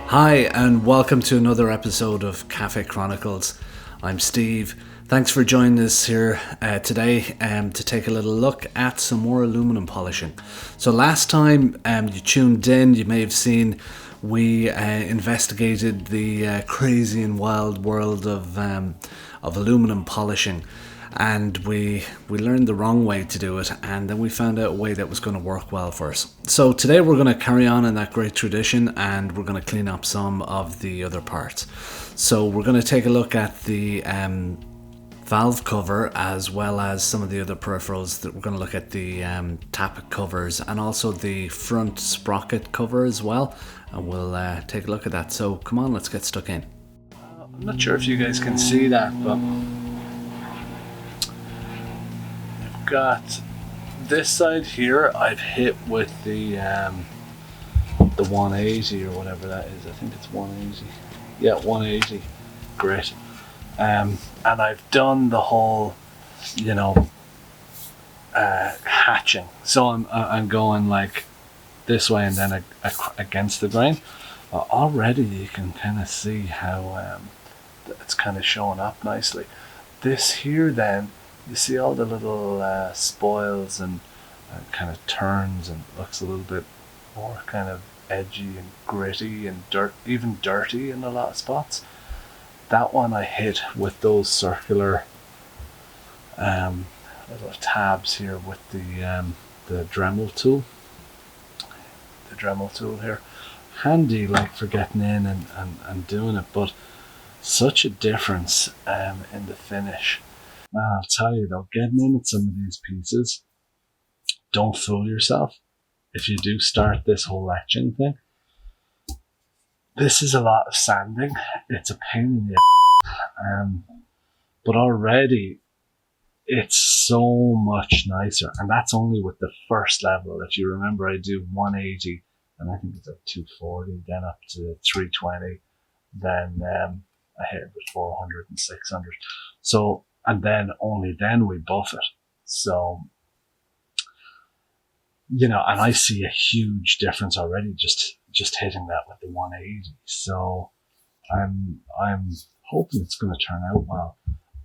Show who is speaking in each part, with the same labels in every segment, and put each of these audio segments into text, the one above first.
Speaker 1: Hi, and welcome to another episode of Cafe Chronicles. I'm Steve. Thanks for joining us here today to take a little look at some more aluminum polishing. So last time you tuned in, you may have seen we investigated the crazy and wild world of aluminum polishing. And we learned the wrong way to do it, and then we found out a way that was going to work well for us. So today we're going to carry on in that great tradition, and we're going to clean up some of the other parts. So we're going to take a look at the valve cover, as well as some of the other peripherals. That we're going to look at the tappet covers and also the front sprocket cover as well, and we'll take a look at that. So come on, let's get stuck in. I'm not sure if you guys can see that, but got this side here I've hit with the 180 or whatever that is. I think it's 180. Yeah, 180 grit. And I've done the whole, hatching. So I'm going like this way and then against the grain. Already you can kind of see how it's kind of showing up nicely. This here then, you see all the little spoils and kind of turns, and looks a little bit more kind of edgy and gritty and even dirty in a lot of spots. That one I hit with those circular little tabs here with the Dremel tool. The Dremel tool here, handy like for getting in and doing it, but such a difference in the finish. I'll tell you though, getting in at some of these pieces, don't fool yourself. If you do start this whole etching thing, this is a lot of sanding. It's a pain in the but already it's so much nicer, and that's only with the first level. If you remember, I do 180, and I think it's like 240, then up to 320, then I hit it with 400 and 600. So. And then only then we buff it. So, and I see a huge difference already just hitting that with the 180. So I'm hoping it's going to turn out well,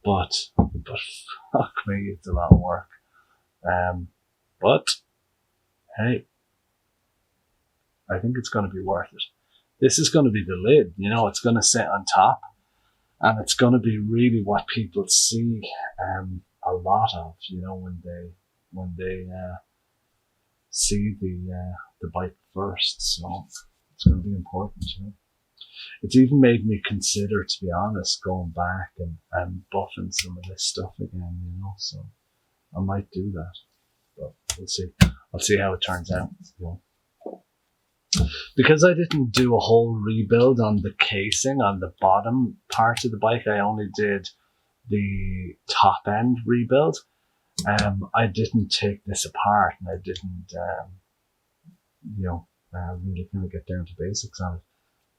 Speaker 1: but fuck me, it's a lot of work. But hey, I think it's going to be worth it. This is going to be the lid, it's going to sit on top. And it's going to be really what people see a lot of, when they see the bike first. So it's going to be important. It's even made me consider, to be honest, going back and buffing some of this stuff again. So I might do that, but we'll see. I'll see how it turns out. Because I didn't do a whole rebuild on the casing on the bottom part of the bike, I only did the top end rebuild. I didn't take this apart, and I didn't, really kind of get down to basics on it.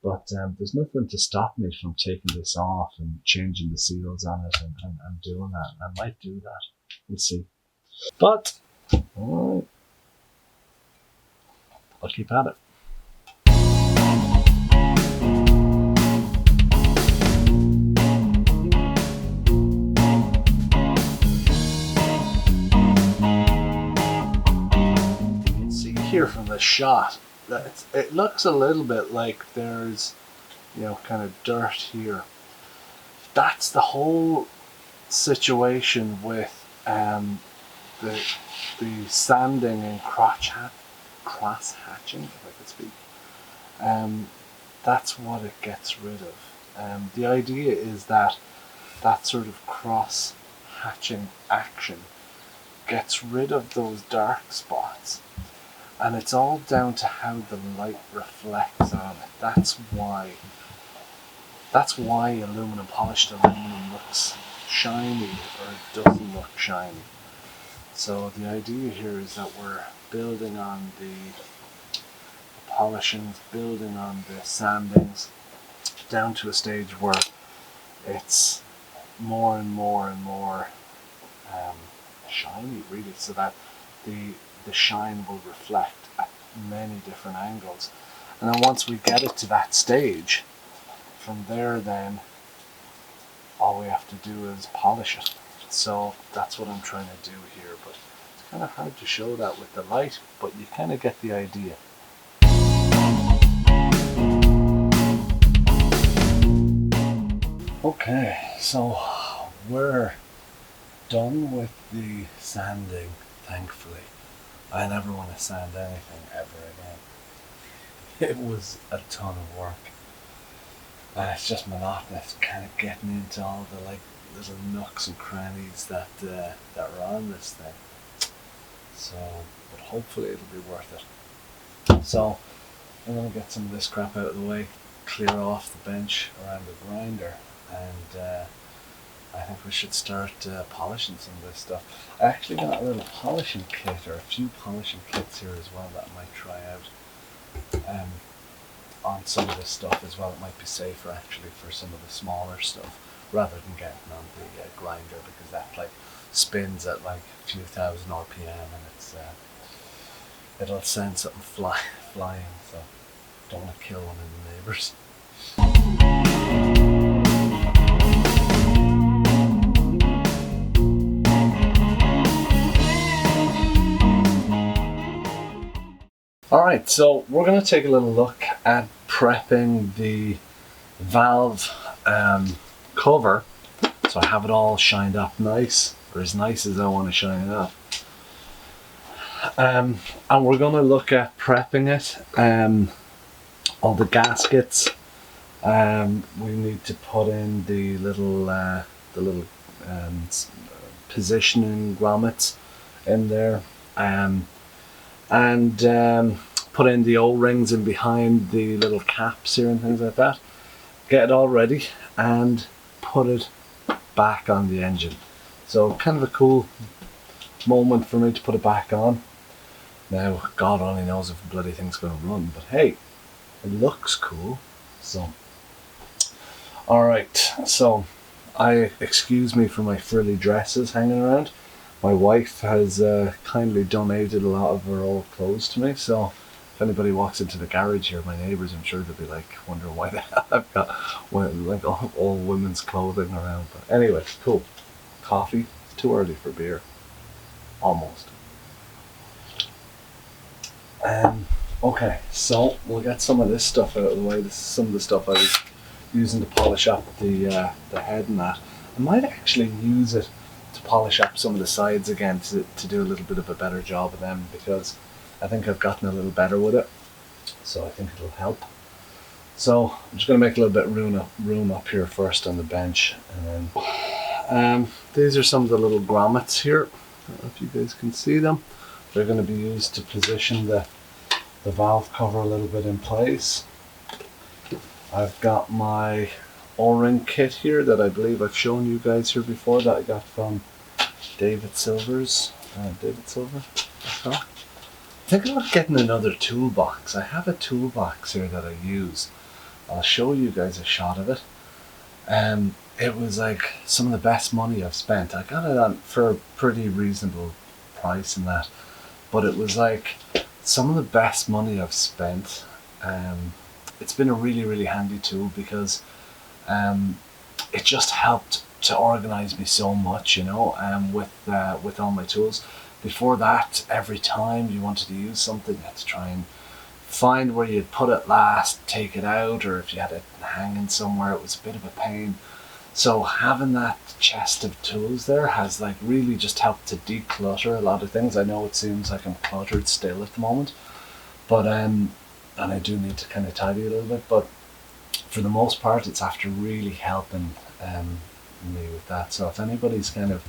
Speaker 1: But there's nothing to stop me from taking this off and changing the seals on it and doing that. I might do that. We'll see. But I'll keep at it. Here from the shot, it looks a little bit like there's kind of dirt here. That's the whole situation with the sanding and cross hatching, if I could speak. That's what it gets rid of. The idea is that sort of cross hatching action gets rid of those dark spots. And it's all down to how the light reflects on it. That's why polished aluminum looks shiny or doesn't look shiny. So the idea here is that we're building on the polishings, building on the sandings, down to a stage where it's more and more and more shiny, really, so that the shine will reflect at many different angles. And then once we get it to that stage, from there then all we have to do is polish it. So that's what I'm trying to do here, but it's kind of hard to show that with the light, but you kind of get the idea. Okay, so we're done with the sanding, thankfully. I never want to sand anything ever again. It was a ton of work. And it's just monotonous, kind of getting into all the like little nooks and crannies that are on this thing. So, but hopefully it'll be worth it. So, I'm going to get some of this crap out of the way, clear off the bench around the grinder, and I think we should start polishing some of this stuff. I actually got a little polishing kit, or a few polishing kits here as well that I might try out on some of this stuff as well. It might be safer actually for some of the smaller stuff rather than getting on the grinder, because that like spins at like a few thousand RPM and it's it'll send something flying, so don't want to kill one of the neighbours. Alright, so we're going to take a little look at prepping the valve cover. So I have it all shined up nice, or as nice as I want to shine it up. And we're going to look at prepping it. All the gaskets. We need to put in the little positioning grommets in there. And put in the O-rings in behind the little caps here and things like that. Get it all ready and put it back on the engine. So kind of a cool moment for me to put it back on. Now God only knows if the bloody thing's going to run, but hey, it looks cool. So alright, so excuse me for my frilly dresses hanging around. My wife has kindly donated a lot of her old clothes to me, so if anybody walks into the garage here, my neighbours, I'm sure they'll be like wondering why the hell I've got like all women's clothing around. But anyway, cool. Coffee. It's too early for beer. Almost. Okay, so we'll get some of this stuff out of the way. This is some of the stuff I was using to polish up the head and that. I might actually use it to polish up some of the sides again to do a little bit of a better job of them, because I think I've gotten a little better with it, so I think it'll help. So I'm just going to make a little bit of room up here first on the bench, and then these are some of the little grommets here. I don't know if you guys can see them. They're going to be used to position the valve cover a little bit in place. I've got my O-ring kit here that I believe I've shown you guys here before, that I got from David Silver's. David Silver. Thinking about getting another toolbox. I have a toolbox here that I use. I'll show you guys a shot of it. It was like some of the best money I've spent. I got it on for a pretty reasonable price and that, but it was like some of the best money I've spent. It's been a really handy tool, because it just helped to organize me so much, you know, with all my tools. Before that, every time you wanted to use something, you had to try and find where you'd put it last, take it out, or if you had it hanging somewhere, it was a bit of a pain. So having that chest of tools there has like really just helped to declutter a lot of things. I know it seems like I'm cluttered still at the moment, but and I do need to kind of tidy a little bit, but for the most part it's after really helping me with that. So if anybody's kind of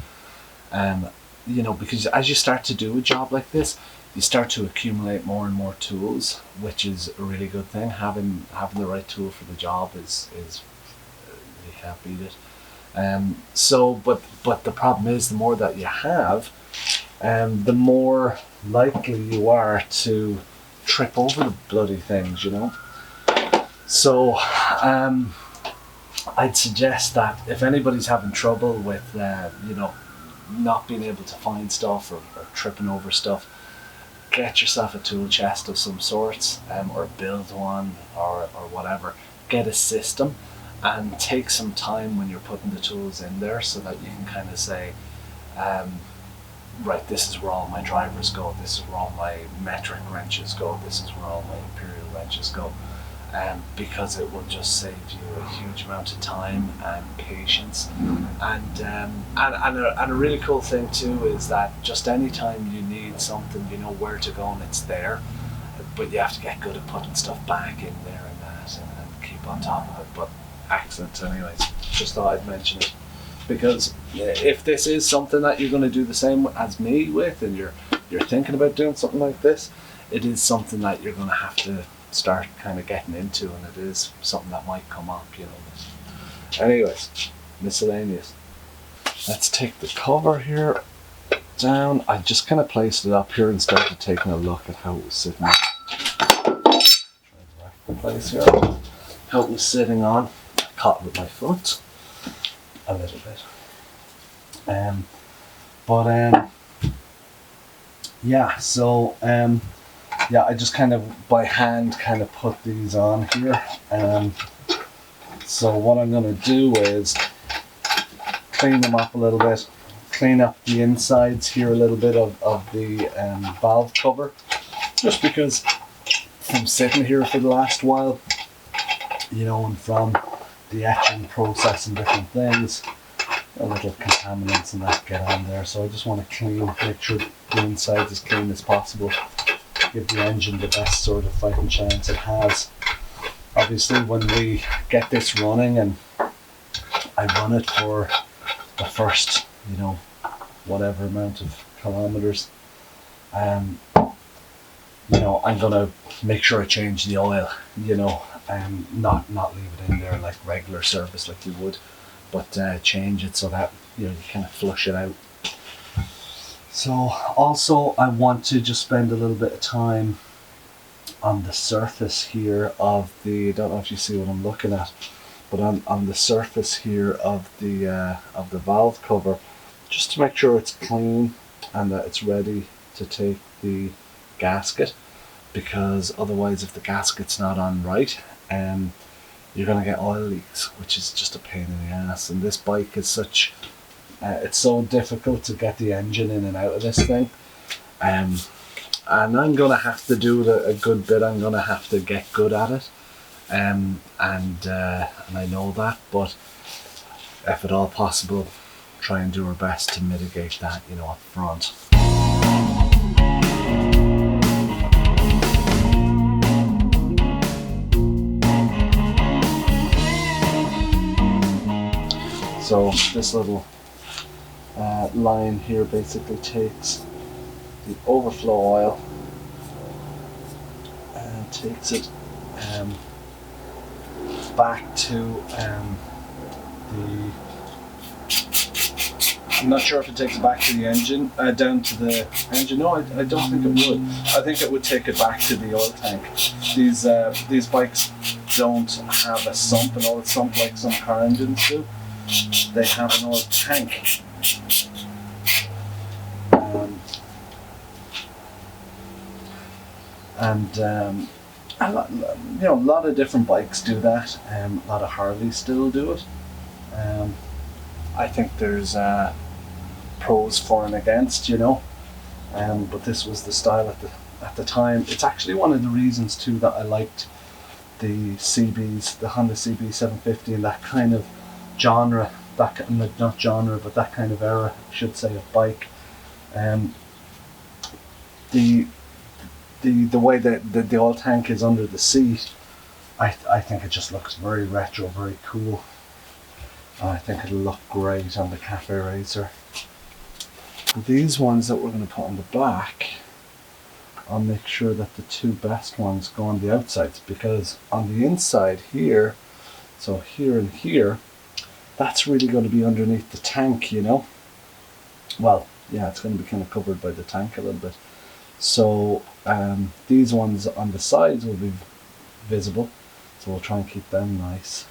Speaker 1: you know, because as you start to do a job like this, you start to accumulate more and more tools, which is a really good thing. Having the right tool for the job is you can't beat it. So but the problem is, the more that you have, the more likely you are to trip over the bloody things, you know. So I'd suggest that if anybody's having trouble with you know, not being able to find stuff or tripping over stuff, get yourself a tool chest of some sorts, or build one, or whatever. Get a system and take some time when you're putting the tools in there so that you can kind of say, right, this is where all my drivers go, this is where all my metric wrenches go, this is where all my imperial wrenches go. Because it will just save you a huge amount of time and patience. And a really cool thing too is that just anytime you need something, you know where to go and it's there. But you have to get good at putting stuff back in there and that, and keep on top of it. But excellent anyways. Just thought I'd mention it. Because if this is something that you're going to do the same as me with, and you're thinking about doing something like this, it is something that you're going to have to start kind of getting into, and it is something that might come up, you know. Anyways, miscellaneous. Let's take the cover here down. I just kind of placed it up here and started taking a look at how it was sitting. Try to rack the place here. How it was sitting on. I caught it with my foot a little bit. Yeah, so yeah, I just kind of by hand kind of put these on here. So what I'm going to do is clean them up a little bit, clean up the insides here a little bit of the valve cover, just because from sitting here for the last while, you know, and from the etching process and different things, a little contaminants and that get on there. So I just want to make sure the inside is as clean as possible, give the engine the best sort of fighting chance it has. Obviously when we get this running and I run it for the first, you know, whatever amount of kilometers, you know, I'm gonna make sure I change the oil, you know, not leave it in there like regular service like you would, but change it so that, you know, you kind of flush it out. So also I want to just spend a little bit of time on the surface here of the, I don't know if you see what I'm looking at, but on the surface here of the valve cover, just to make sure it's clean and that it's ready to take the gasket, because otherwise if the gasket's not on right, you're going to get oil leaks, which is just a pain in the ass. And this bike is such, it's so difficult to get the engine in and out of this thing. And I'm going to have to do it a good bit. I'm going to have to get good at it. And I know that, but if at all possible, try and do our best to mitigate that, you know, up front. So this little line here basically takes the overflow oil and takes it back to the, I'm not sure if it takes it back to the engine, down to the engine. No, I don't think it would. I think it would take it back to the oil tank. These bikes don't have a sump, an oil sump like some car engines do. They have an oil tank. A lot, you know, a lot of different bikes do that. A lot of Harleys still do it. I think there's pros for and against, you know. But this was the style at the time. It's actually one of the reasons too that I liked the CBs, the Honda CB750, and that kind of genre, not genre, but that kind of era, I should say, of bike. The way that the oil tank is under the seat, I think it just looks very retro, very cool. And I think it'll look great on the Cafe Racer. These ones that we're going to put on the back, I'll make sure that the two best ones go on the outsides, because on the inside here, so here and here, that's really going to be underneath the tank, you know. Well, yeah, it's going to be kind of covered by the tank a little bit. So these ones on the sides will be visible, so we'll try and keep them nice.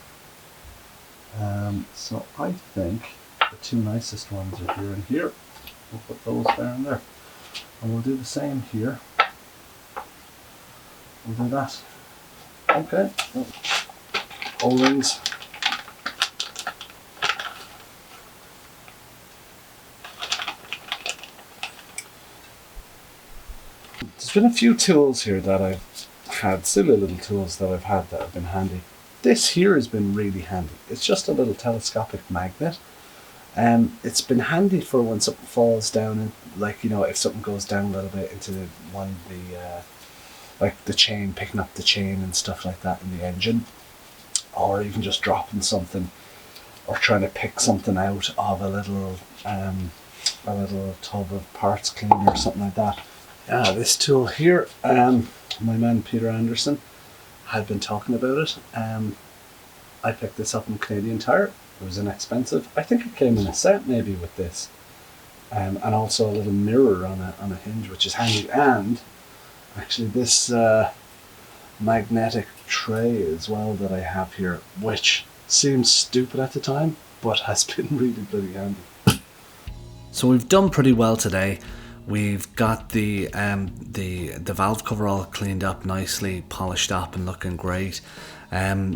Speaker 1: So I think the two nicest ones are here and here. We'll put those there and there, and we'll do the same here. We'll do that. Okay. O-rings. There's been a few tools here that I've had, silly little tools that I've had that have been handy. This here has been really handy. It's just a little telescopic magnet. It's been handy for when something falls down, and like, you know, if something goes down a little bit into one of the like the chain, picking up the chain and stuff like that in the engine, or even just dropping something, or trying to pick something out of a little tub of parts cleaner or something like that. Yeah, this tool here, my man Peter Anderson had been talking about it. I picked this up in Canadian Tire. It was inexpensive. I think it came in a set maybe with this, and also a little mirror on a hinge, which is handy. And actually this magnetic tray as well that I have here, which seems stupid at the time, but has been really bloody handy. So we've done pretty well today. We've got the valve cover all cleaned up nicely, polished up and looking great.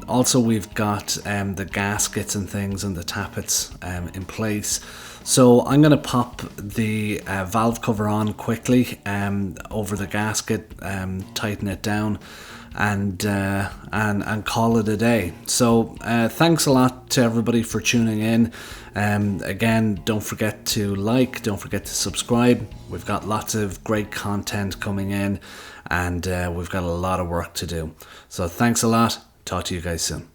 Speaker 1: Also we've got the gaskets and things and the tappets in place. So I'm going to pop the valve cover on quickly over the gasket, tighten it down, and call it a day. So thanks a lot to everybody for tuning in. Again, don't forget to like, don't forget to subscribe. We've got lots of great content coming in, and we've got a lot of work to do. So thanks a lot. Talk to you guys soon.